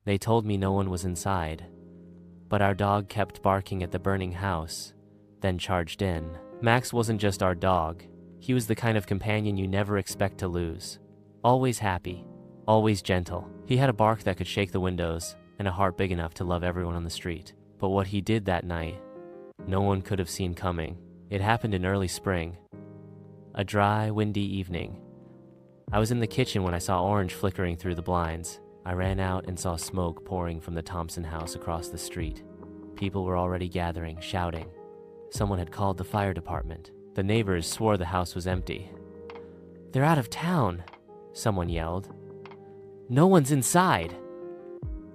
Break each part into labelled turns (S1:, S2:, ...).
S1: They told me no one was inside, but our dog kept barking at the burning house, then charged in. Max wasn't just our dog. He was the kind of companion you never expect to lose. Always happy, always gentle. He had a bark that could shake the windows and a heart big enough to love everyone on the street. But what he did that night, no one could have seen coming. It happened in early spring, a dry, windy evening. I was in the kitchen when I saw orange flickering through the blinds. I ran out and saw smoke pouring from the Thompson house across the street. People were already gathering, shouting. Someone had called the fire department. The neighbors swore the house was empty. "They're out of town," someone yelled. "No one's inside."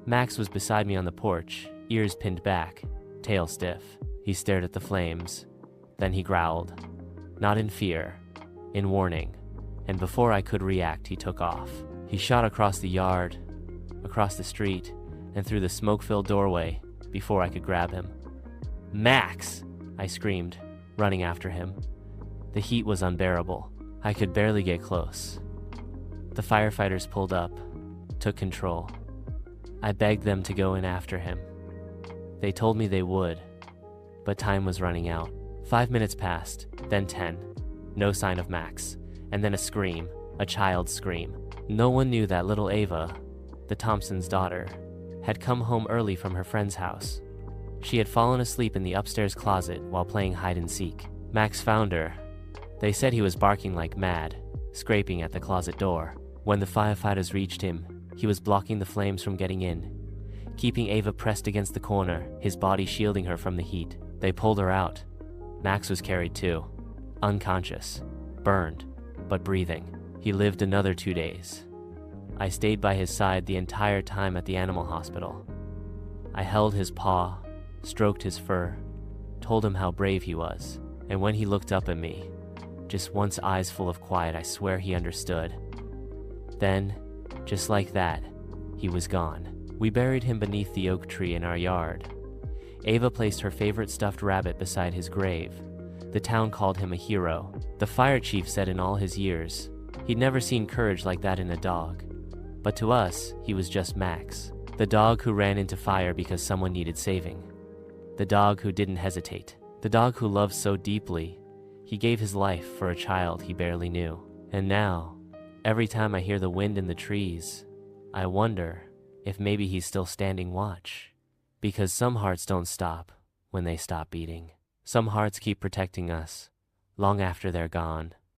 S1: Max was beside me on the porch, ears pinned back, tail stiff. He stared at the flames. Then he growled. Not in fear, in warning. And before I could react, he took off. He shot across the yard, across the street, and through the smoke-filled doorway before I could grab him. "Max!" I screamed, running after him. The heat was unbearable. I could barely get close. The firefighters pulled up, took control. I begged them to go in after him. They told me they would, but time was running out. 5 minutes passed, then 10. No sign of Max. And then a scream, a child's scream. No one knew that little Ava, the Thompsons' daughter, had come home early from her friend's house. She had fallen asleep in the upstairs closet while playing hide and seek. Max found her. They said he was barking like mad, scraping at the closet door. When the firefighters reached him, he was blocking the flames from getting in, keeping Ava pressed against the corner, his body shielding her from the heat. They pulled her out. Max was carried too, unconscious, burned, but breathing. He lived another 2 days. I stayed by his side the entire time at the animal hospital. I held his paw, stroked his fur, told him how brave he was. And when he looked up at me, just once eyes full of quiet, I swear he understood. Then, just like that, he was gone. We buried him beneath the oak tree in our yard. Ava placed her favorite stuffed rabbit beside his grave. The town called him a hero. The fire chief said in all his years, he'd never seen courage like that in a dog. But to us, he was just Max, the dog who ran into fire because someone needed saving. The dog who didn't hesitate. The dog who loved so deeply, he gave his life for a child he barely knew. And now, every time I hear the wind in the trees, I wonder if maybe he's still standing watch. Because some hearts don't stop when they stop beating. Some hearts keep protecting us long after they're gone.